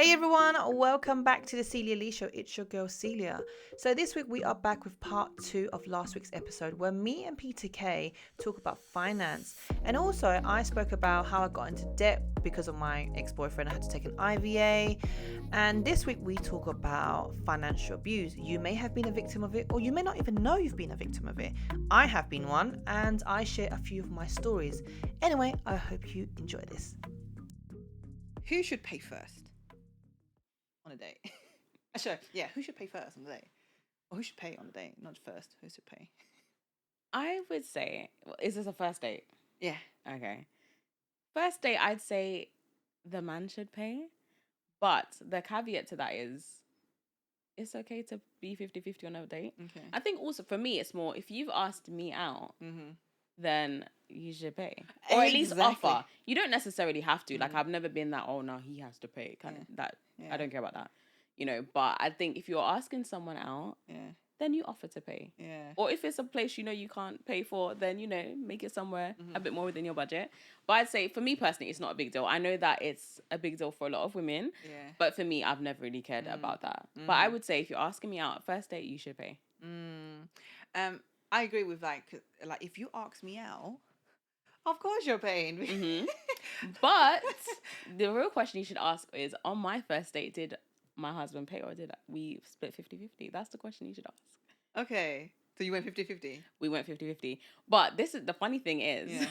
Hey everyone, welcome back to the Cilia Li Show. It's your girl Cilia. So this week we are back with part 2 of last week's episode where me and Peta-Kay talk about finance. And also I spoke about how I got into debt because of my ex-boyfriend. I had to take an IVA. And this week we talk about financial abuse. You may have been a victim of it or you may not even know you've been a victim of it. I have been one and I share a few of my stories. Anyway, I hope you enjoy this. Who should pay first on a date? Sure, yeah, who should pay first on the date? Or who should pay on the date? Not first, who should pay? I would say, is this a first date? Yeah. Okay. First date, I'd say the man should pay. But the caveat to that is it's okay to be 50-50 on a date. Okay. I think also for me, it's more if you've asked me out, then you should pay. Or at least offer. You don't necessarily have to. Like, I've never been that, oh, no, he has to pay. Kind of that. Yeah. I don't care about that. You know, but I think if you're asking someone out, then you offer to pay. Yeah. Or if it's a place you know you can't pay for, then, you know, make it somewhere a bit more within your budget. But I'd say, for me personally, it's not a big deal. I know that it's a big deal for a lot of women. Yeah. But for me, I've never really cared about that. But I would say if you're asking me out, first date, you should pay. I agree with like if you ask me out, of course you're paying. But the real question you should ask is, on my first date, did my husband pay or did we split 50-50? That's the question you should ask. Okay. So you went 50-50? We went 50-50. But this is the funny thing is,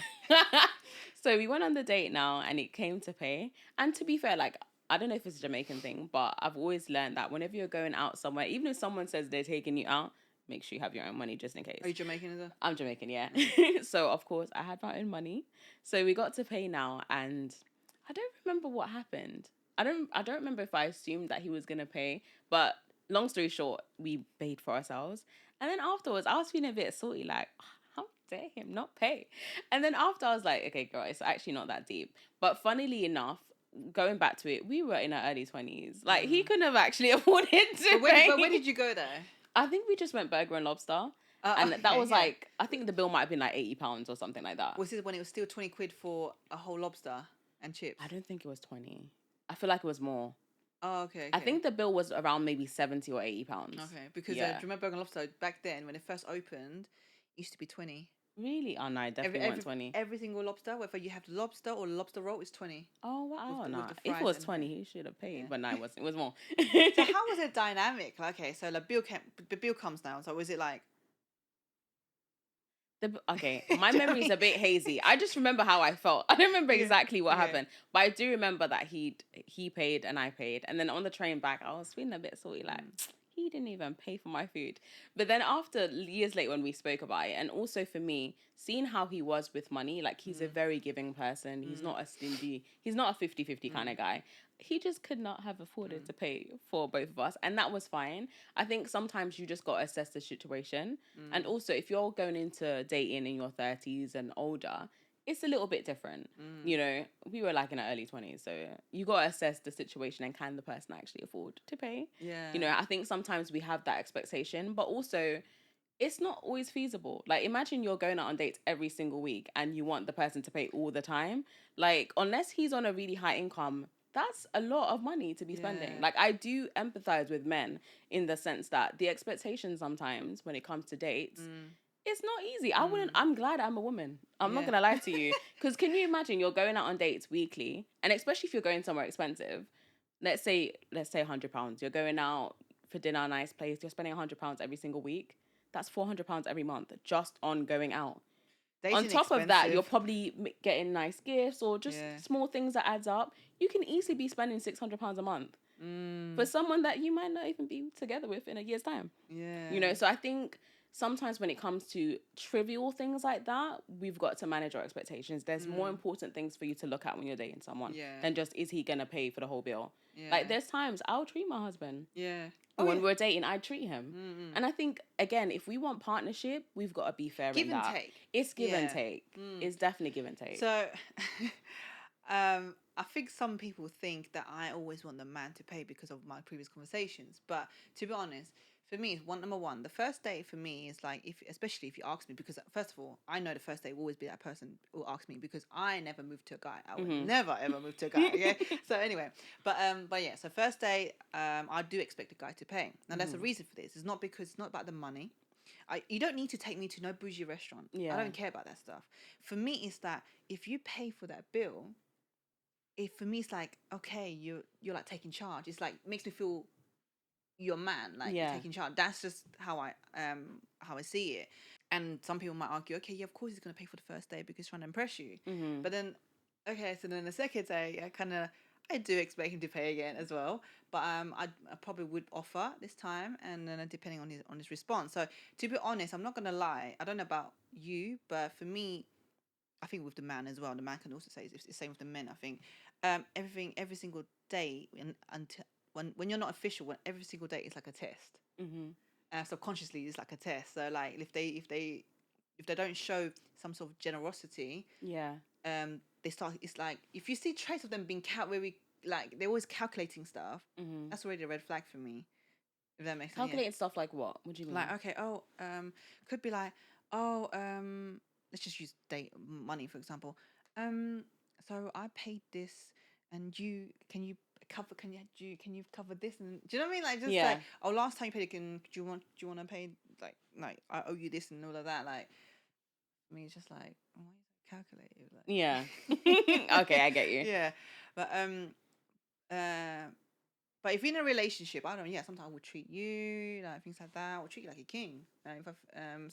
so we went on the date now and it came to pay. And to be fair, like, I don't know if it's a Jamaican thing, but I've always learned that whenever you're going out somewhere, even if someone says they're taking you out, make sure you have your own money just in case. Are you Jamaican as well? I'm Jamaican, yeah. So, of course, I had my own money. So we got to pay now and I don't remember what happened. I don't remember if I assumed that he was going to pay, but long story short, we paid for ourselves. And then afterwards, I was feeling a bit salty, like, how dare him not pay? And then after I was like, okay, girl, it's actually not that deep. But funnily enough, going back to it, we were in our early 20s. Like, he couldn't have actually afforded to pay. But where did you go there? I think we just went Burger and Lobster. And that was like, I think the bill might have been like £80 or something like that. Was it when it was still 20 quid for a whole lobster and chips? I don't think it was 20. I feel like it was more. Oh, okay. I think the bill was around maybe £70 or £80. Okay, because do you remember Burger and Lobster back then when it first opened, it used to be 20. Really? Oh no, definitely wasn't 20. Every single lobster, whether you have lobster or lobster roll, is 20. Oh wow, no. If it fries was 20, he should have paid. But no, it wasn't. It was more. So how was it dynamic? Like, okay, so the bill comes now. So was it like? Okay, my memory's a bit hazy. I just remember how I felt. I don't remember exactly what happened, but I do remember that he paid and I paid. And then on the train back, I was feeling a bit salty, like he didn't even pay for my food. But then after years later when we spoke about it, and also for me, seeing how he was with money, like he's a very giving person. He's not a stingy, he's not a 50-50 kind of guy. He just could not have afforded to pay for both of us. And that was fine. I think sometimes you just got to assess the situation. And also if you're going into dating in your 30s and older, it's a little bit different. You know, we were like in our early 20s. So you got to assess the situation and can the person actually afford to pay? Yeah. You know, I think sometimes we have that expectation, but also it's not always feasible. Like, imagine you're going out on dates every single week and you want the person to pay all the time. Like, unless he's on a really high income, that's a lot of money to be spending. Like, I do empathize with men in the sense that the expectation sometimes when it comes to dates, it's not easy. I'm glad I'm a woman. I'm not going to lie to you. Because can you imagine you're going out on dates weekly, and especially if you're going somewhere expensive, let's say £100. You're going out for dinner, nice place, you're spending £100 every single week. That's £400 every month just on going out. On top of that, you're probably getting nice gifts or just small things that adds up. You can easily be spending £600 a month for someone that you might not even be together with in a year's time. Yeah. You know, so I think sometimes when it comes to trivial things like that, we've got to manage our expectations. There's more important things for you to look at when you're dating someone than just, is he going to pay for the whole bill? Yeah. Like, there's times I'll treat my husband. Yeah. When we're dating, I treat him. And I think, again, if we want partnership, we've got to be fair in that. Give and take. It's give and take. It's definitely give and take. So, I think some people think that I always want the man to pay because of my previous conversations. But to be honest, For me, it's number one. The first date for me is like, especially if you ask me, because first of all, I know the first date will always be that person who asks me, because I never moved to a guy. I would never ever move to a guy. Okay. So anyway, but yeah. So first date, I do expect a guy to pay. Now there's a reason for this. It's not about the money. You don't need to take me to no bougie restaurant. Yeah. I don't care about that stuff. For me, it's that if you pay for that bill, for me it's like, okay, you're like taking charge. It's like makes me feel you're a man, like you're taking charge. That's just how I see it. And some people might argue, okay, yeah, of course he's gonna pay for the first day because he's trying to impress you. But then, okay, so then the second day, I do expect him to pay again as well. But I probably would offer this time, and then depending on his response. So to be honest, I'm not gonna lie. I don't know about you, but for me, I think with the man as well, the man can also say it's the same with the men. I think every single day until when you're not official, when every single day is like a test. Subconsciously, it's like a test. So like if they don't show some sort of generosity, they start. It's like if you see traits of them being like they're always calculating stuff. That's already a red flag for me. If that makes sense. Calculating stuff like what? What do you mean? Like okay, could be like let's just use date money for example. So I paid this, and can you cover this, and do you know what I mean? Like just like last time you paid it, do you want to pay like I owe you this and all of that. Like I mean, it's just like why is it calculated? Like, okay, I get you. Yeah, but if you're in a relationship, I don't know, yeah, sometimes I will treat you, like things like that. I will treat you like a king. If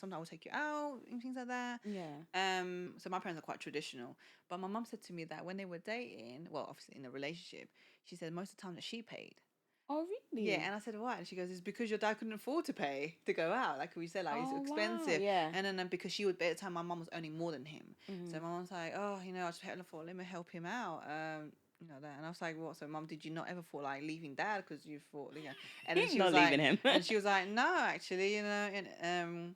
sometimes I will take you out and things like that. Yeah. So my parents are quite traditional. But my mum said to me that when they were dating, well, obviously in a relationship, she said most of the time that she paid. Oh, really? Yeah, and I said, why? And she goes, it's because your dad couldn't afford to pay to go out. Like we said, like, it's expensive. Wow. Yeah. And then because she would, at the time, my mum was earning more than him. So my mum's like, oh, I just thought, let me help him out. That. And I was like, what? So mum, did you not ever thought like leaving dad because you thought, and then she not was leaving like, him. and she was like, no, actually, and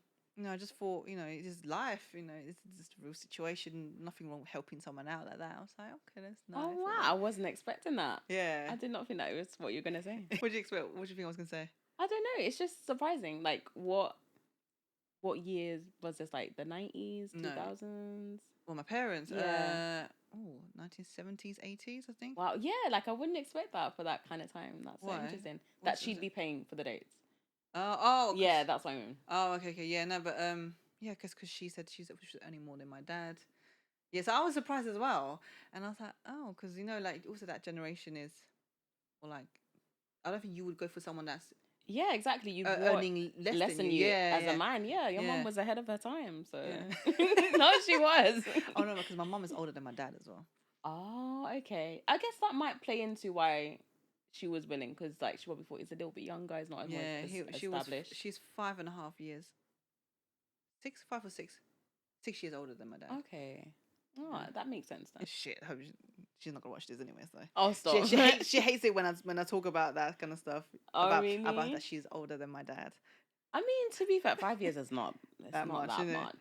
I just thought, it's just life, it's just a real situation, nothing wrong with helping someone out like that. I was like, okay, that's nice. Oh wow, I wasn't expecting that. Yeah. I did not think that was what you were gonna say. What did you expect? What do you think I was gonna say? I don't know. It's just surprising. Like what years was this? Like the 90s, 2000s? Well, my parents. Yeah. 1970s, 80s, I think. Wow. Yeah. Like I wouldn't expect that for that kind of time. That's so interesting. That she'd be paying for the dates. Yeah, that's what I mean. Oh, okay, yeah, no, but yeah, because she said she was earning more than my dad. Yeah, so I was surprised as well, and I was like, oh, because like also that generation is, or like, I don't think you would go for someone that's yeah, exactly. You earning less than you as a man. Yeah, your mom was ahead of her time. So yeah. no, she was. Oh no, because my mom is older than my dad as well. Oh, okay. I guess that might play into why she was willing, because like she probably thought he's a little bit younger, he's not established. She's 5.5 years. 5 or 6 years older than my dad. Okay. Oh, that makes sense then. Shit, I hope she's not gonna watch this anyway. So oh, stop. She hates it when I talk about that kind of stuff. Really? About that she's older than my dad. I mean, to be fair, 5 years is not that much.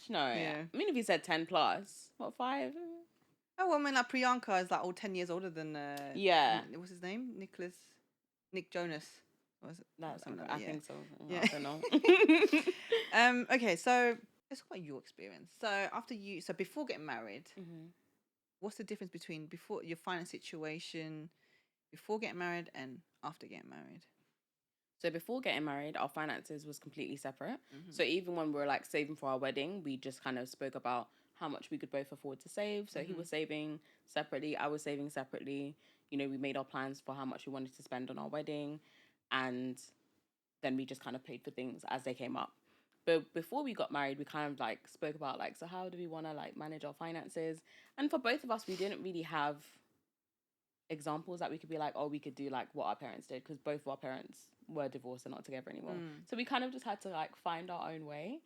No. Yeah. I mean, if you said 10 plus, what 5? Oh, well, I mean, like Priyanka is like 10 years older than what's his name? Nick Jonas. Was it? That's I think so. Yeah. I don't know. Okay, so let's talk about your experience. So before getting married, what's the difference between before your finance situation, before getting married, and after getting married? So before getting married, our finances was completely separate. So even when we were like saving for our wedding, we just kind of spoke about how much we could both afford to save. So he was saving separately, I was saving separately. We made our plans for how much we wanted to spend on our wedding, and then we just kind of paid for things as they came up. But before we got married, we kind of like spoke about like, so how do we want to like manage our finances? And for both of us, we didn't really have examples that we could be like, oh, we could do like what our parents did, because both of our parents were divorced and not together anymore. So we kind of just had to like find our own way.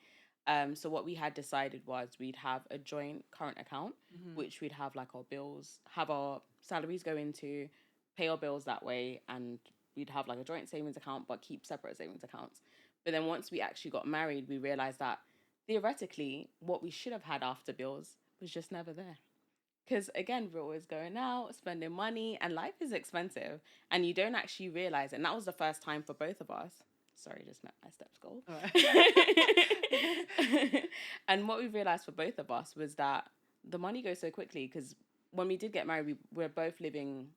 So what we had decided was we'd have a joint current account, which we'd have like our bills, have our salaries go into, pay our bills that way, and we'd have like a joint savings account, but keep separate savings accounts. But then once we actually got married, we realized that theoretically, what we should have had after bills was just never there. Because again, we're always going out, spending money, and life is expensive, and you don't actually realize it. And that was the first time for both of us Sorry, just met my steps goal. All right. And what we realized for both of us was that the money goes so quickly, because when we did get married, we were both living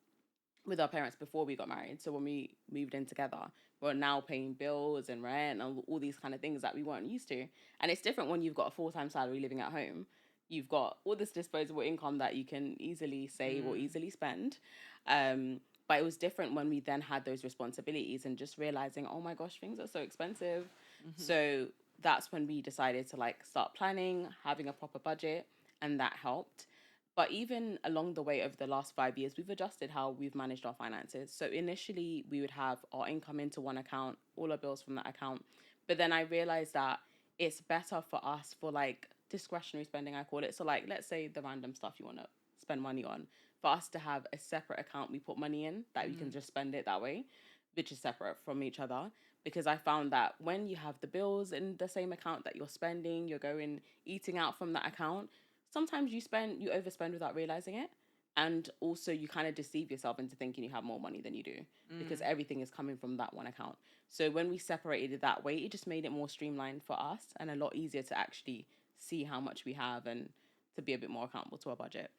with our parents before we got married. So when we moved in together, we're now paying bills and rent and all these kind of things that we weren't used to. And it's different when you've got a full-time salary living at home. You've got all this disposable income that you can easily save or easily spend. But it was different when we then had those responsibilities and just realizing, oh my gosh, things are so expensive. So that's when we decided to like start planning, having a proper budget, and that helped. But even along the way over the last 5 years, we've adjusted how we've managed our finances. So initially, we would have our income into one account, all our bills from that account. But then I realized that it's better for us for like discretionary spending, I call it. So like, let's say the random stuff you want to spend money on, for us to have a separate account we put money in that we can just spend it that way, which is separate from each other. Because I found that when you have the bills in the same account that you're spending, you're going eating out from that account, sometimes you overspend without realizing it. And also you kind of deceive yourself into thinking you have more money than you do, because everything is coming from that one account. So when we separated it that way, it just made it more streamlined for us and a lot easier to actually see how much we have and to be a bit more accountable to our budget.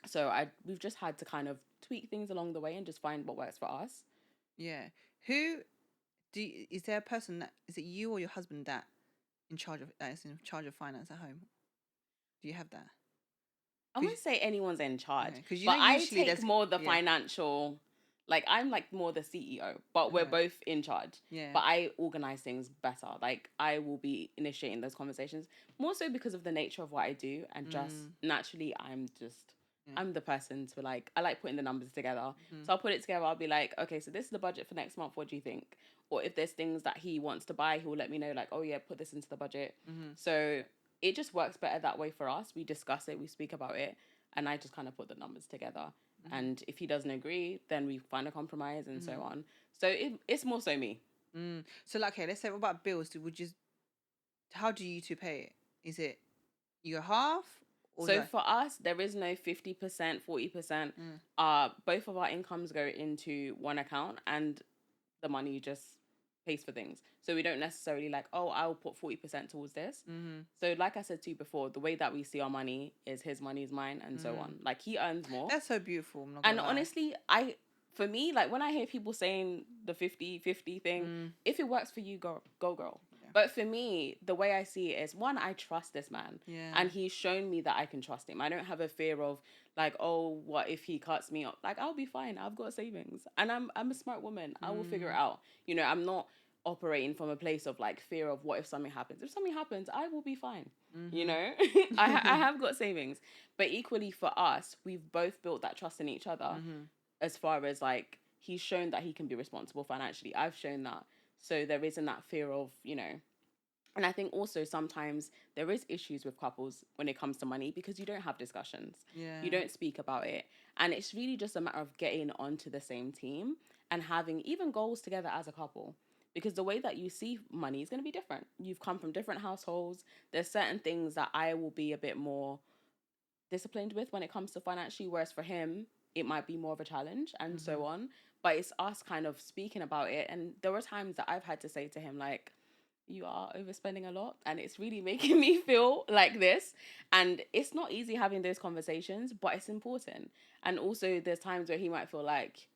So we've just had to kind of tweak things along the way and just find what works for us. Yeah. Is there a person that, is it you or your husband that is in charge of finance at home? Do you have that? I wouldn't say anyone's in charge, Yeah, 'cause you but know I usually take there's- more the yeah. financial, like I'm like more the CEO, but we're both in charge. Yeah. But I organize things better. Like I will be initiating those conversations more so because of the nature of what I do, and just naturally I'm the person to like, I like putting the numbers together. So I'll put it together. I'll be like, okay, so this is the budget for next month. What do you think? Or if there's things that he wants to buy, he'll let me know like, oh yeah, put this into the budget. So it just works better that way for us. We discuss it, we speak about it, and I just kind of put the numbers together. And if he doesn't agree, then we find a compromise and so on. So it's more so me. So like, okay, let's say what about bills? How do you two pay it? Is it your half? Or So for us, there is no 50%, 40%. Both of our incomes go into one account, and the money just pays for things. So we don't necessarily like, oh, I'll put 40% towards this. So like I said to you before, the way that we see our money is his money is mine, and so on. Like he earns more. That's so beautiful. I'm not And gonna lie. honestly, for me, like when I hear people saying the 50-50 thing, if it works for you, go girl. But for me, the way I see it is, one, I trust this man. Yeah. And he's shown me that I can trust him. I don't have a fear of like, oh, what if he cuts me up? Like, I'll be fine. I've got savings. And I'm a smart woman. I will figure it out. You know, I'm not operating from a place of like fear of what if something happens. If something happens, I will be fine. You know, I have got savings. But equally for us, we've both built that trust in each other, as far as like, he's shown that he can be responsible financially. I've shown that. So there isn't that fear of, you know. And I think also sometimes there is issues with couples when it comes to money, because you don't have discussions. Yeah. You don't speak about it. And it's really just a matter of getting onto the same team and having even goals together as a couple. Because the way that you see money is going to be different. You've come from different households. There's certain things that I will be a bit more disciplined with when it comes to financially, whereas for him, it might be more of a challenge and so on. But it's us kind of speaking about it. And there were times that I've had to say to him, like, you are overspending a lot and it's really making me feel like this. And it's not easy having those conversations, but it's important. And also there's times where he might feel like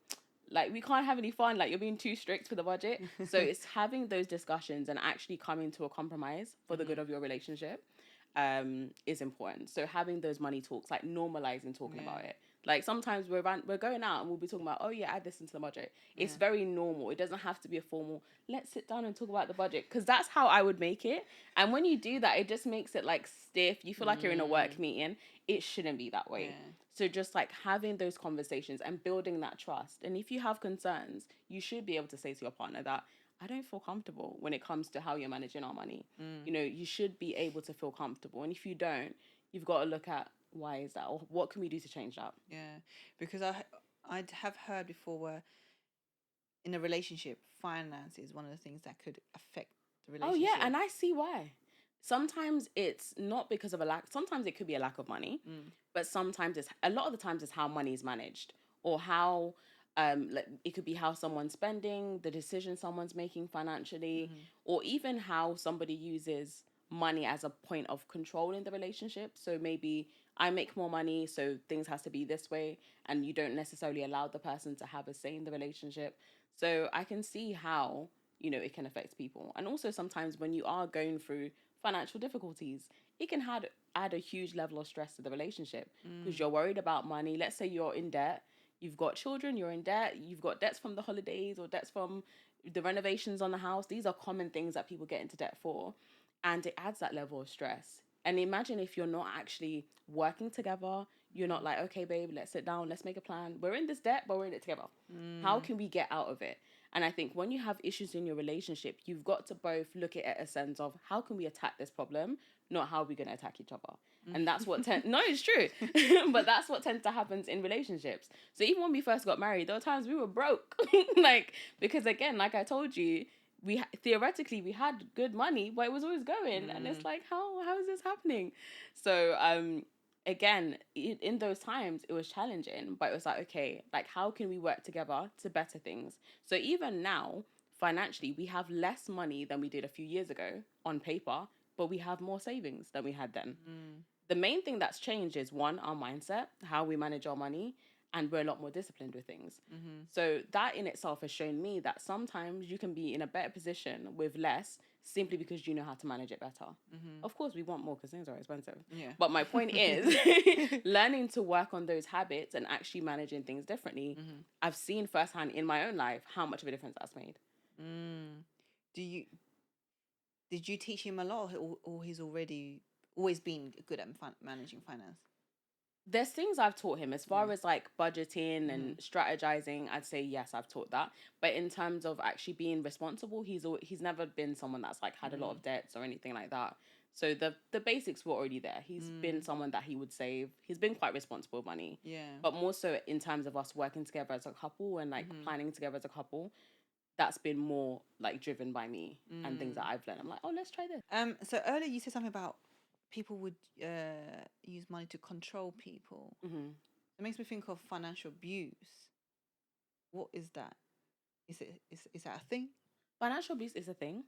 we can't have any fun, like you're being too strict with the budget. So it's having those discussions and actually coming to a compromise for the good of your relationship is important. So having those money talks, like normalizing talking about it. Like sometimes we're going out and we'll be talking about, oh yeah, add this into the budget. It's very normal. It doesn't have to be a formal, let's sit down and talk about the budget. Because that's how I would make it. And when you do that, it just makes it like stiff. You feel like you're in a work meeting. It shouldn't be that way. Yeah. So just like having those conversations and building that trust. And if you have concerns, you should be able to say to your partner that, I don't feel comfortable when it comes to how you're managing our money. You know, you should be able to feel comfortable. And if you don't, you've got to look at, why is that? Or what can we do to change that? Yeah, because I have heard before where in a relationship, finance is one of the things that could affect the relationship. Oh yeah, and I see why. Sometimes it's not because of a lack. Sometimes it could be a lack of money, but sometimes a lot of the times it's how money is managed, or how Like it could be how someone's spending, the decision someone's making financially, Mm-hmm. or even how somebody uses money as a point of control in the relationship. So maybe I make more money, so things has to be this way, and you don't necessarily allow the person to have a say in the relationship. So I can see how, it can affect people. And also sometimes when you are going through financial difficulties, it can add a huge level of stress to the relationship because you're worried about money. Let's say you're in debt, you've got children, you're in debt, you've got debts from the holidays or debts from the renovations on the house. These are common things that people get into debt for, and it adds that level of stress. And imagine if you're not actually working together, you're not like, okay, babe, let's sit down, let's make a plan. We're in this debt, but we're in it together. How can we get out of it? And I think when you have issues in your relationship, you've got to both look at it a sense of how can we attack this problem, not how we're going to attack each other. And that's what no, it's true. But that's what tends to happen in relationships. So even when we first got married, there were times we were broke. Like, because again, like I told you, theoretically we had good money, but it was always going. And it's like, how is this happening? So again, in those times it was challenging, but it was like, okay, like how can we work together to better things? So even now, financially, we have less money than we did a few years ago on paper, but we have more savings than we had then. The main thing that's changed is one, our mindset, how we manage our money, and we're a lot more disciplined with things. So that in itself has shown me that sometimes you can be in a better position with less simply because you know how to manage it better. Of course, we want more because things are expensive. Yeah. But my point is learning to work on those habits and actually managing things differently. I've seen firsthand in my own life how much of a difference that's made. Do you did you teach him a lot, or he's already always been good at managing finance? There's things I've taught him as far as like budgeting and strategizing. I'd say yes, I've taught that. But in terms of actually being responsible, he's never been someone that's like had a lot of debts or anything like that. So the basics were already there. He's been someone that he would save. He's been quite responsible with money. Yeah. But more so in terms of us working together as a couple and like planning together as a couple, that's been more like driven by me and things that I've learned. I'm like, oh, let's try this. So earlier you said something about people would use money to control people. It makes me think of financial abuse. What is that? Is that a thing? Financial abuse is a thing.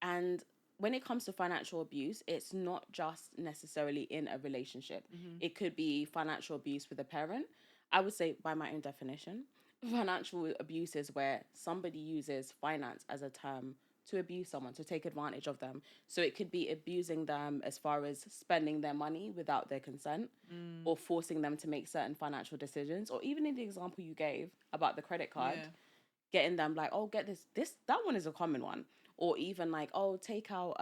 And when it comes to financial abuse, it's not just necessarily in a relationship. It could be financial abuse with a parent. I would say, by my own definition, financial abuse is where somebody uses finance as a term to abuse someone, to take advantage of them. So it could be abusing them as far as spending their money without their consent, or forcing them to make certain financial decisions, or even in the example you gave about the credit card, getting them like, oh, get this, that one is a common one. Or even like, oh, take out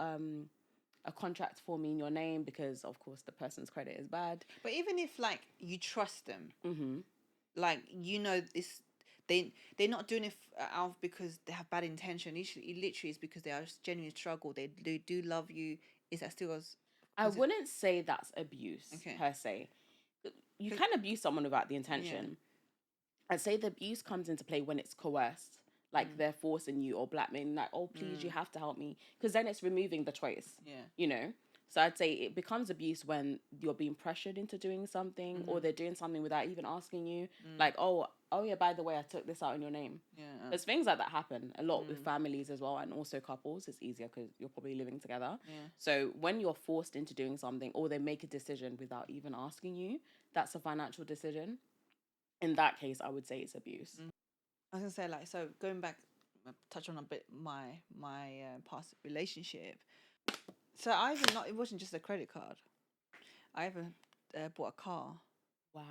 a contract for me in your name because of course the person's credit is bad. But even if like you trust them, like this, they're not doing it out because they have bad intention. It literally is because they are just genuine struggle. They do love you. Is that still as? I wouldn't say that's abuse per se. You can abuse someone without the intention. I'd say the abuse comes into play when it's coerced, like they're forcing you or blackmailing, like, oh, please, you have to help me. Because then it's removing the choice, So I'd say it becomes abuse when you're being pressured into doing something, or they're doing something without even asking you. Like, oh yeah, by the way, I took this out in your name. There's things like that happen a lot with families as well, and also couples. It's easier because you're probably living together. So when you're forced into doing something, or they make a decision without even asking you, that's a financial decision. In that case, I would say it's abuse. I was gonna say, like, so going back, touch on a bit my past relationship. So it wasn't just a credit card. I even bought a car. Wow.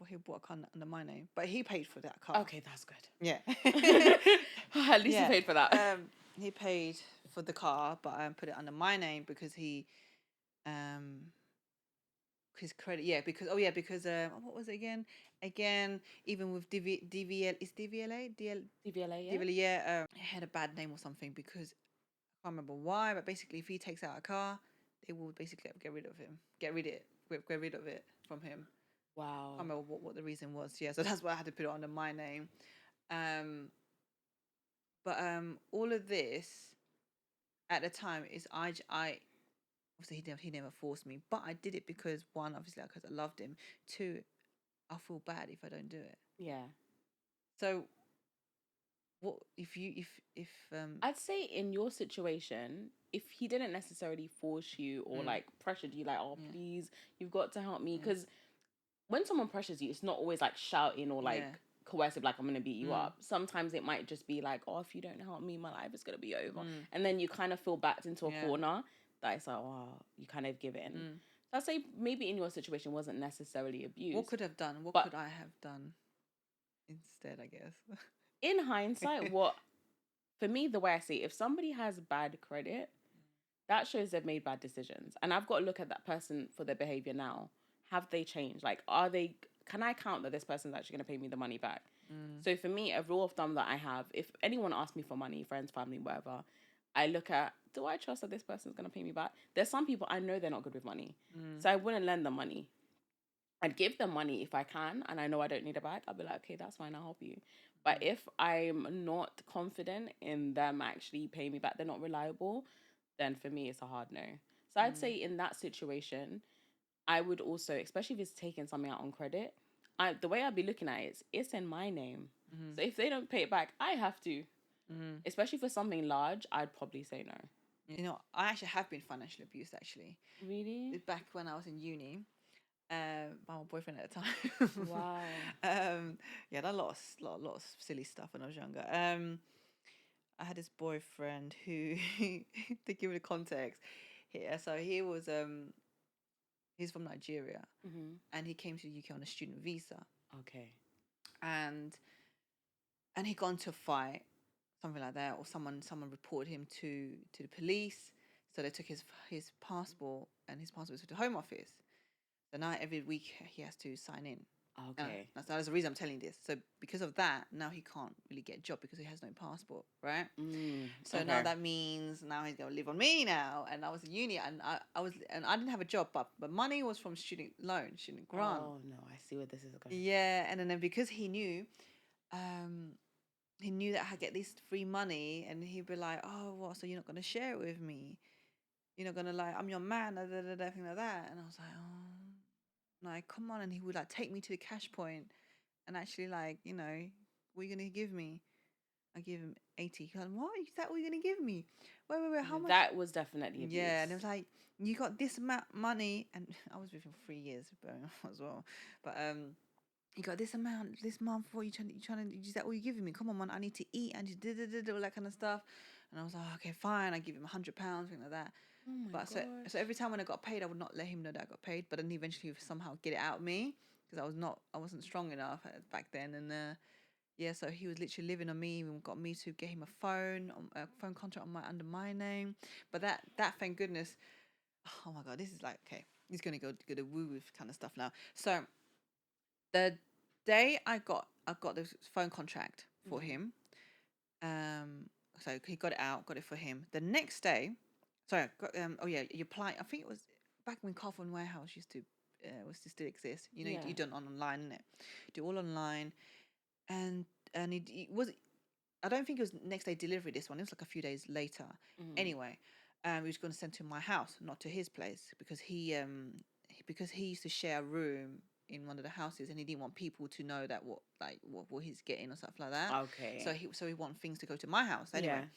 He bought a car under my name, but he paid for that car. Okay, that's good. Yeah. At least he paid for that. He paid for the car, but put it under my name because his credit, because what was it again? Even with DVL, is DVLA DVLA, DVLA, yeah. It had a bad name or something because I can't remember why, but basically, if he takes out a car, they will basically get rid of him, get rid of it from him. Wow. I can't remember what the reason was. Yeah, so that's why I had to put it under my name. But all of this at the time is I obviously he never forced me, but I did it because one, obviously, because I loved him. Two, I'll feel bad if I don't do it. Yeah. So what if I'd say in your situation, if he didn't necessarily force you or like pressured you, like, oh, yeah, please, you've got to help me. yeah, Because when someone pressures you, it's not always like shouting or like yeah, coercive, like, I'm going to beat you up. Sometimes it might just be like, oh, if you don't help me, my life is going to be over. And then you kind of feel backed into a yeah, corner that it's like, oh, you kind of give in. So I'd say maybe in your situation wasn't necessarily abuse. what could have done? What but could I have done instead? I guess. in hindsight, for me, the way I see it, if somebody has bad credit, that shows they've made bad decisions. And I've got to look at that person for their behavior now. Have they changed? Like, can I count that this person's actually going to pay me the money back? So for me, a rule of thumb that I have, if anyone asks me for money, friends, family, whatever, I look at, do I trust that this person's going to pay me back? There's some people I know they're not good with money. So I wouldn't lend them money. I'd give them money if I can, and I know I don't need it back. I'll be like, okay, that's fine, I'll help you. But if I'm not confident in them actually paying me back, they're not reliable, then for me, it's a hard no. So I'd say in that situation, I would also, especially if it's taking something out on credit, the way I'd be looking at it is, it's in my name. So if they don't pay it back, I have to. Especially for something large, I'd probably say no. You know, I actually have been financially abused actually. Really? Back when I was in uni, by my boyfriend at the time. Wow. Yeah, I done lot of silly stuff when I was younger. I had this boyfriend who, to give you the context, so he's from Nigeria, and he came to the UK on a student visa, Okay. and he got into a fight, something like that, or someone reported him to the police, so they took his passport, and his passport was to the Home Office. So now every week he has to sign in. Okay. That's the reason I'm telling this. So because of that, now he can't really get a job because he has no passport, right? So now that means now he's gonna live on me now. And I was in uni, and I didn't have a job, but money was from student grant. Oh no, I see where this is going. Yeah, and then because he knew that I get this free money, and he'd be like, "Oh, what? So you're not gonna share it with me? You're not gonna, like, I'm your man, thing like that." And I was like, "Oh, like, come on." And he would, like, take me to the cash point and actually, like, what are you gonna give me? I give him 80. He goes, "What? Is that what you're gonna give me? Wait, how much?" That was definitely abuse. Yeah, and it was like, "You got this amount money," and I was with him for 3 years as well. But you got this amount this month. What you trying to? Is that all you giving me? Come on, man, I need to eat and just all that kind of stuff. And I was like, okay, fine. I give him £100, thing like that. Oh my But gosh. so every time when I got paid, I would not let him know that I got paid. But then eventually, he would somehow get it out of me because I wasn't strong enough back then. And yeah, so he was literally living on me and got me to get him a phone contract under my name. But that thank goodness. Oh my God, this is like, okay. He's gonna go the woo with kind of stuff now. So the day I got this phone contract for him, so he got it out, got it for him. The next day, sorry, you apply. I think it was back when Carphone Warehouse used to still exist. Yeah. You done online, innit? Do all online, and it was. I don't think it was next day delivery. This one, it was like a few days later. Anyway, he was going to send to my house, not to his place, because he used to share a room in one of the houses, and he didn't want people to know that what he's getting or stuff like that. Okay. So he wanted things to go to my house anyway.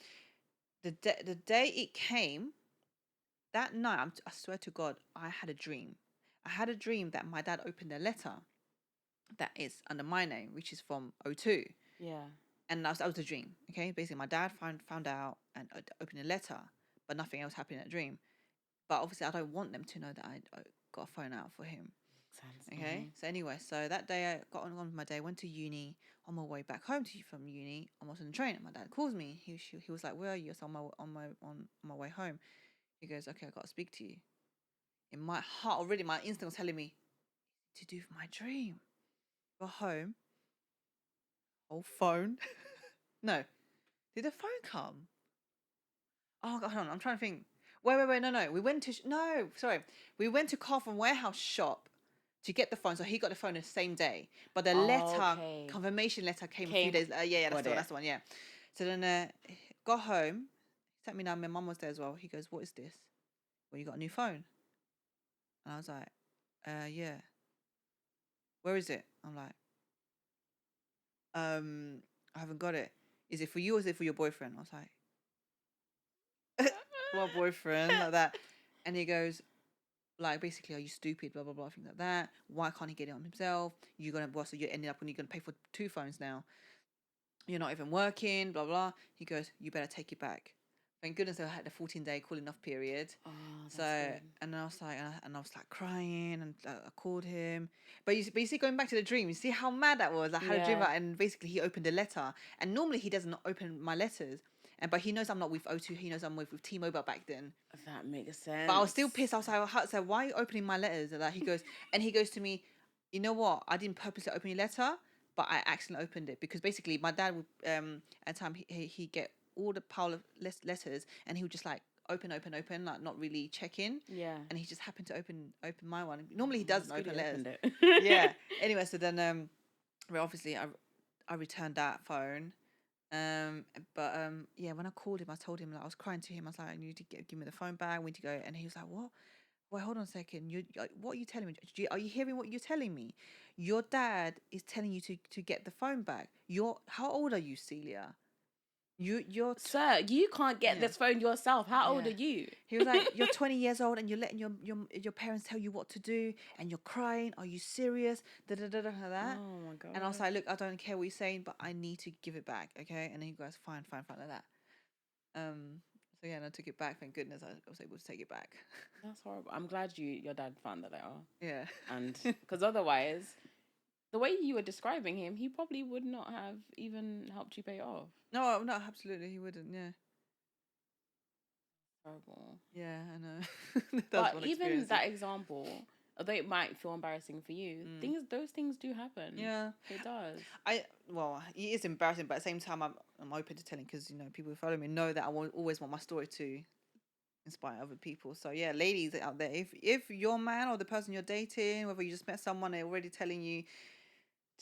Yeah. The day it came, that night, I swear to God, I had a dream. I had a dream that my dad opened a letter that is under my name, which is from O2. Yeah. And that was a dream. Okay, basically, my dad found out and opened a letter, but nothing else happened in that dream. But obviously, I don't want them to know that I got a phone out for him. Okay. So anyway, so that day I got on with my day, went to uni. On my way back home from uni, I was on the train, and my dad calls me. He was like, "Where are you?" So on my way home, he goes, "Okay, I got to speak to you." In my heart already, my instinct was telling me to do for my dream. Go home. Whole phone. No, did the phone come? Oh God, hold on, I'm trying to think. Wait, no. We went to Carphone Warehouse shop to get the phone. So he got the phone the same day. But the confirmation letter came a few days later. Yeah, that's the one, yeah. So then got home, sat me down, my mum was there as well. He goes, "What is this?" "Well, you got a new phone." And I was like, yeah. "Where is it?" I'm like, I haven't got it. Is it for you or is it for your boyfriend? I was like, what boyfriend? Like that. And he goes, like, basically, are you stupid? Blah, blah, blah, things like that. Why can't he get it on himself? You're going to, well, so you're ending up when you're going to pay for 2 phones now. You're not even working, blah, blah. He goes, you better take it back. Thank goodness I had the 14-day cooling off period. Oh, So, good. and I was like, crying, and I called him. But you see, going back to the dream, you see how mad that was. I had a dream about, and basically he opened a letter. And normally he doesn't open my letters. But he knows I'm not with O2. He knows I'm with T-Mobile back then. That makes sense. But I was still pissed. I was like, so why are you opening my letters? And he goes to me, you know what? I didn't purposely open your letter, but I accidentally opened it because basically my dad would at the time he get all the pile of letters and he would just like open, like not really check in. Yeah. And he just happened to open my one. Normally he doesn't open letters. It. Yeah. Anyway, so then well, obviously I returned that phone. Yeah, when I called him, I told him, like, I was crying to him. I was like, you need to give me the phone back. We need to go. And he was like, what? Wait, hold on a second. What are you telling me? Are you hearing what you're telling me? Your dad is telling you to get the phone back. How old are you, Celia? Sir, you can't get this phone yourself. How old are you? He was like, you're 20 years old and you're letting your parents tell you what to do and you're crying. Are you serious? That. Oh my God. And I was like, look, I don't care what you're saying, but I need to give it back, okay? And he goes, fine, like that. So yeah, and I took it back. Thank goodness I was able to take it back. That's horrible. I'm glad your dad found that out. Yeah. And because otherwise, the way you were describing him, he probably would not have even helped you pay it off. No, absolutely, he wouldn't. Yeah. Horrible. Yeah, I know. But even that example, although it might feel embarrassing for you, those things do happen. Yeah, it does. It is embarrassing, but at the same time, I'm open to telling because people who follow me know that I always want my story to inspire other people. So yeah, ladies out there, if your man or the person you're dating, whether you just met someone, they're already telling you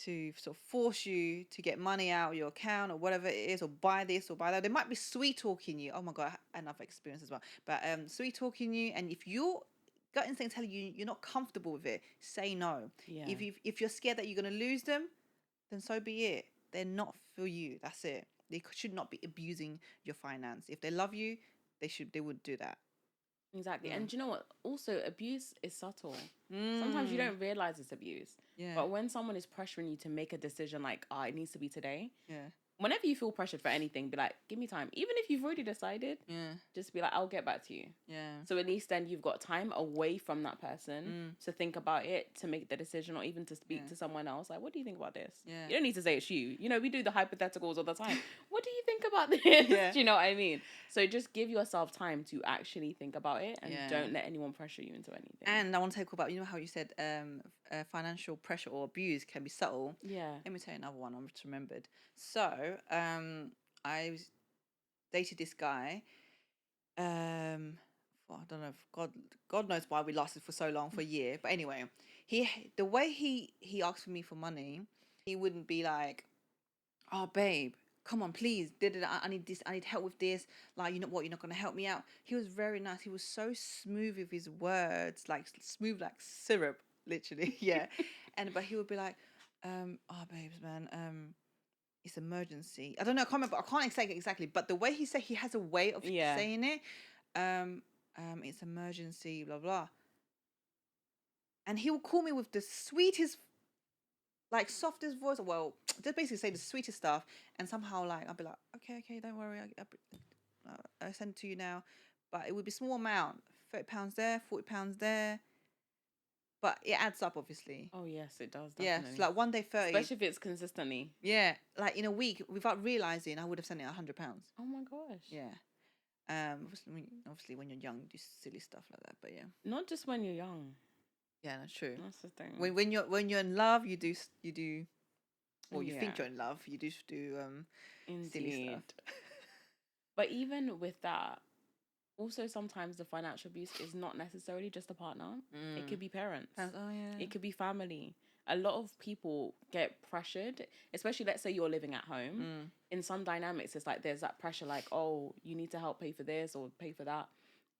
to sort of force you to get money out of your account or whatever it is, or buy this or buy that. They might be sweet talking you. Oh my God, another experience as well. But sweet talking you, and if your gut instinct telling you you're not comfortable with it, say no. Yeah. If you're scared that you're gonna lose them, then so be it. They're not for you. That's it. They should not be abusing your finance. If they love you, they would do that. Exactly. And do you know what? Also, abuse is subtle. Sometimes you don't realize it's abuse. Yeah. But when someone is pressuring you to make a decision like, it needs to be today. Yeah. Whenever you feel pressured for anything, be like, give me time. Even if you've already decided, just be like, I'll get back to you. Yeah. So at least then you've got time away from that person to think about it, to make the decision, or even to speak to someone else. Like, what do you think about this? Yeah. You don't need to say it's you. We do the hypotheticals all the time. What do you think about this? Yeah. Do you know what I mean? So just give yourself time to actually think about it and don't let anyone pressure you into anything. And I want to talk about, how you said financial pressure or abuse can be subtle. Yeah. Let me tell you another one I just remembered. So I dated this guy. I don't know if God knows why we lasted for so long, for a year. But anyway, the way he asked for me for money, he wouldn't be like, oh babe, come on, please, I need this, I need help with this, like, you know what, you're not going to help me out. He was very nice. He was so smooth with his words, like smooth like syrup, literally. Yeah. But he would be like, oh babes, man, it's emergency. I don't know, I can't remember, I can't say it exactly, but the way he said, he has a way of saying it. It's emergency, blah blah. And he will call me with the sweetest, like softest voice. Well, just basically say the sweetest stuff, and somehow like I'll be like, okay, don't worry, I send it to you now. But it would be small amount, £30 there, £40 there. But it adds up, obviously. Oh yes, it does. Definitely. Yeah, so like one day 30. Especially if it's consistently. Yeah, like in a week, without realizing, I would have sent it £100. Oh my gosh. Yeah. Obviously, when you're young, you do silly stuff like that. But yeah. Not just when you're young. Yeah, that's true. That's the thing. When you're in love, you do. Well, you think you're in love. You do silly stuff. But even with that, also sometimes the financial abuse is not necessarily just a partner. It could be parents. Oh yeah. It could be family. A lot of people get pressured, especially let's say you're living at home. In some dynamics, it's like there's that pressure, like, oh, you need to help pay for this or pay for that.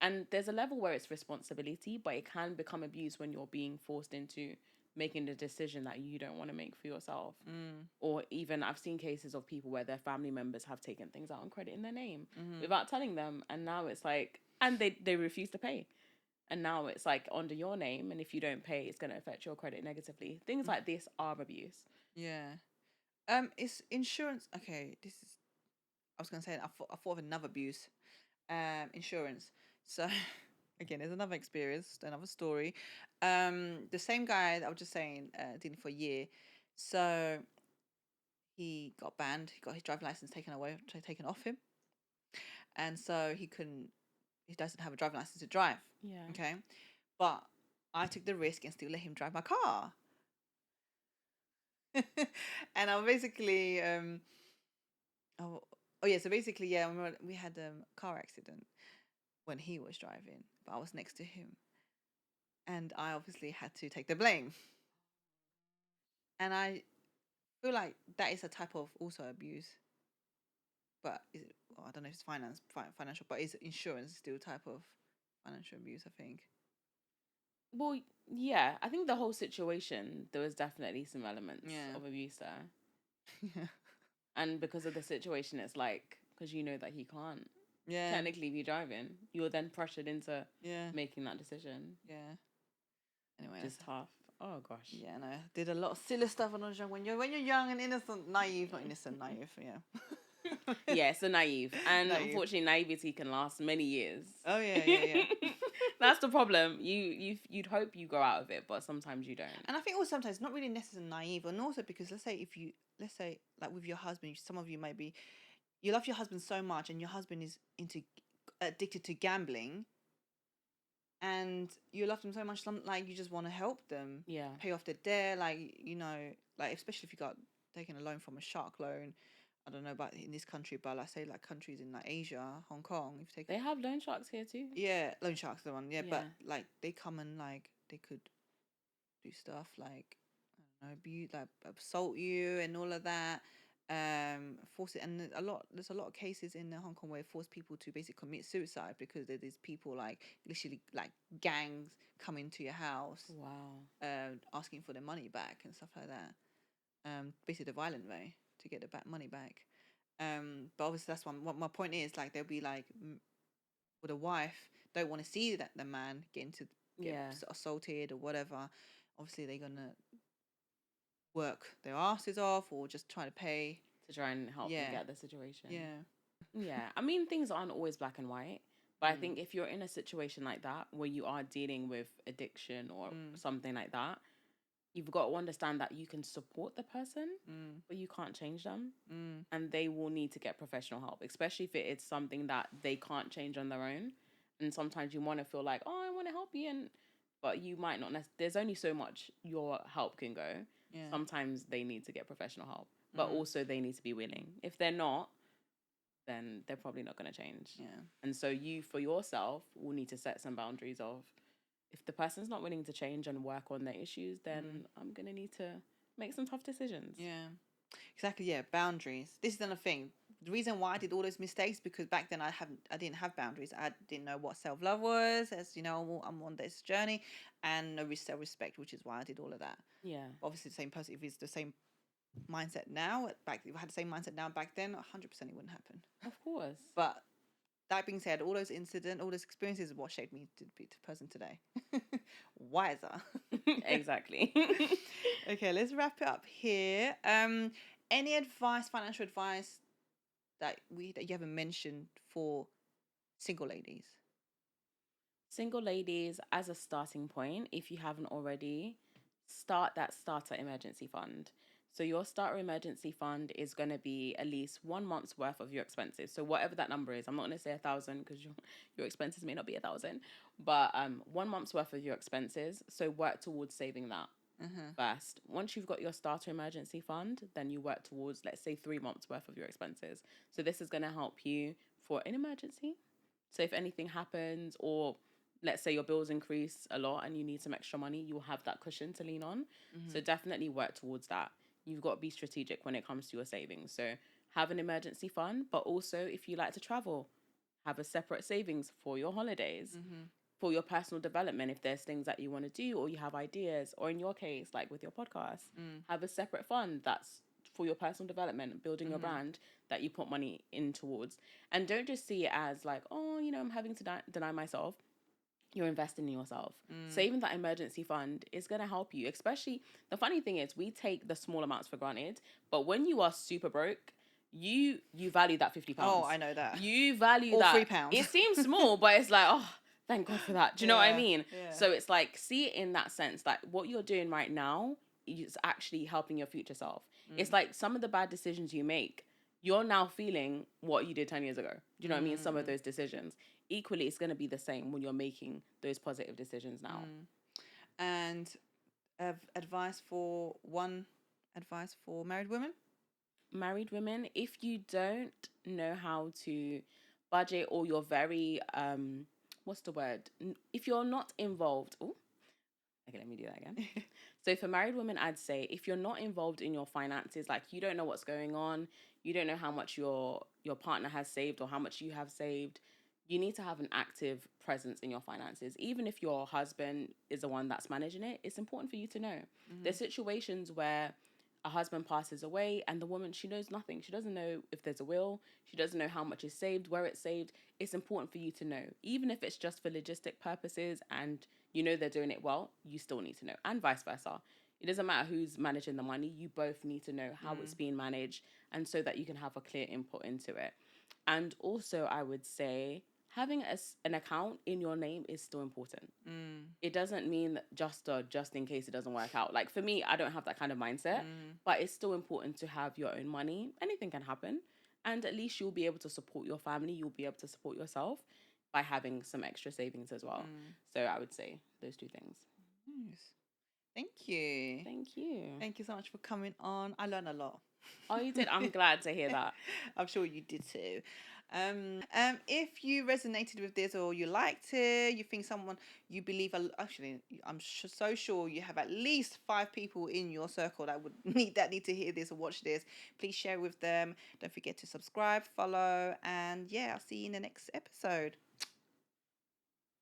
And there's a level where it's responsibility, but it can become abuse when you're being forced into making the decision that you don't want to make for yourself. Or even I've seen cases of people where their family members have taken things out on credit in their name without telling them, and now it's like, and they refuse to pay, and now it's like under your name, and if you don't pay, it's going to affect your credit negatively. Things like this are abuse. Yeah. It's insurance. Okay, this is. I was gonna say I thought of another abuse. Insurance. So again, there's another experience, another story. The same guy that I was just saying, did it for a year. So he got banned. He got his driving license taken off him, and so he couldn't. He doesn't have a driving license to drive. Yeah. Okay, but I took the risk and still let him drive my car. And I basically so basically, yeah, we had a car accident when he was driving, but I was next to him, and I obviously had to take the blame. And I feel like that is a type of also abuse, but I don't know if it's financial, but is insurance still a type of financial abuse? I think. Well, yeah, I think the whole situation, there was definitely some elements of abuse there. Yeah. And because of the situation, it's like, because you know that he can't technically be driving, you're then pressured into making that decision. Yeah. Anyway, Just tough. Oh gosh. Yeah, no, I did a lot of silly stuff when I was young. When you're young and innocent, naive, not innocent, naive. Yeah. Yeah, so naive, and unfortunately, naivety can last many years. Oh yeah. That's the problem. You'd hope you grow out of it, but sometimes you don't. And I think also sometimes not really necessarily naive, and also because let's say like with your husband, some of you might be, you love your husband so much, and your husband is addicted to gambling, and you love them so much, like you just want to help them, pay off their debt, like like especially if you got taken a loan from a shark loan. I don't know about in this country, but let's say like countries in like Asia, Hong Kong, if they have loan sharks here too. Yeah, loan sharks the one. Yeah, but like they come and like they could do stuff like I don't know, abuse, like assault you and all of that. Force it, and there's a lot of cases in Hong Kong where it force people to basically commit suicide because there's these people like literally like gangs come into your house, asking for their money back and stuff like that. Basically the violent way to get the money back. But obviously that's what my point is, like they'll be like, with a wife don't want to see that the man get assaulted or whatever. Obviously they're gonna work their asses off or just try to pay to try and help them get the situation. Yeah. I mean, things aren't always black and white, but I think if you're in a situation like that where you are dealing with addiction or something like that, you've got to understand that you can support the person, but you can't change them. And they will need to get professional help, especially if it is something that they can't change on their own. And sometimes you want to feel like, oh, I want to help you, but you might not there's only so much your help can go. Sometimes they need to get professional help, but also they need to be willing. If they're not, then they're probably not going to change. And so you, for yourself, will need to set some boundaries of, if the person's not willing to change and work on their issues, then I'm going to need to make some tough decisions. Yeah, exactly. Yeah, boundaries. This is another thing. The reason why I did all those mistakes, because back then I didn't have boundaries. I didn't know what self-love was. As you know, I'm on this journey, and no self-respect, which is why I did all of that. Yeah. Obviously, the same person. If it's the same mindset now, if I had the same mindset now back then, 100% it wouldn't happen. Of course. But that being said, all those incidents, all those experiences, is what shaped me to be the person today. Wiser. Exactly. Okay, let's wrap it up here. Any financial advice that you haven't mentioned for single ladies? Single ladies, as a starting point, if you haven't already, start that starter emergency fund. So your starter emergency fund is going to be at least 1 month's worth of your expenses. So whatever that number is, I'm not going to say 1,000 because your expenses may not be 1,000, but 1 month's worth of your expenses. So work towards saving that first. Once you've got your starter emergency fund, then you work towards, let's say, 3 months worth of your expenses. So this is going to help you for an emergency. So if anything happens, or let's say your bills increase a lot and you need some extra money, you'll have that cushion to lean on. So definitely work towards that. You've got to be strategic when it comes to your savings. So have an emergency fund, but also if you like to travel, have a separate savings for your holidays. for your personal development, if there's things that you want to do or you have ideas, or in your case, like with your podcast, have a separate fund that's for your personal development, building your brand, that you put money in towards. And don't just see it as like, oh, I'm having to deny myself. You're investing in yourself. Saving that emergency fund is going to help you. Especially, the funny thing is, we take the small amounts for granted, but when you are super broke, you value that £50. Oh, I know that. You value Or that. £3. It seems small, but it's like, oh, thank God for that. Do you know what I mean? Yeah. So it's like, see it in that sense, that what you're doing right now is actually helping your future self. It's like some of the bad decisions you make, you're now feeling what you did 10 years ago. Do you know what I mean? Some of those decisions. Equally, it's going to be the same when you're making those positive decisions now. And advice for married women? Married women, if you don't know how to budget, or you're very, what's the word? If you're not involved. Oh, okay, let me do that again. So for married women, I'd say if you're not involved in your finances, like you don't know what's going on, you don't know how much your partner has saved or how much you have saved, you need to have an active presence in your finances. Even if your husband is the one that's managing it, it's important for you to know. There's situations where a husband passes away and the woman, she knows nothing. She doesn't know if there's a will. She doesn't know how much is saved, where it's saved. It's important for you to know. Even if it's just for logistic purposes and they're doing it well, you still need to know. And vice versa. It doesn't matter who's managing the money. You both need to know how it's being managed, and so that you can have a clear input into it. And also, I would say having an account in your name is still important. It doesn't mean just in case it doesn't work out. Like for me, I don't have that kind of mindset, but it's still important to have your own money. Anything can happen. And at least you'll be able to support your family. You'll be able to support yourself by having some extra savings as well. So I would say those two things. Nice. Thank you. Thank you. Thank you so much for coming on. I learned a lot. Oh, you did? I'm glad to hear that. I'm sure you did too. If you resonated with this, or you liked it, you think someone you believe, actually, I'm so sure you have at least 5 people in your circle that would need to hear this or watch this. Please share with them. Don't forget to subscribe, follow, and yeah, I'll see you in the next episode.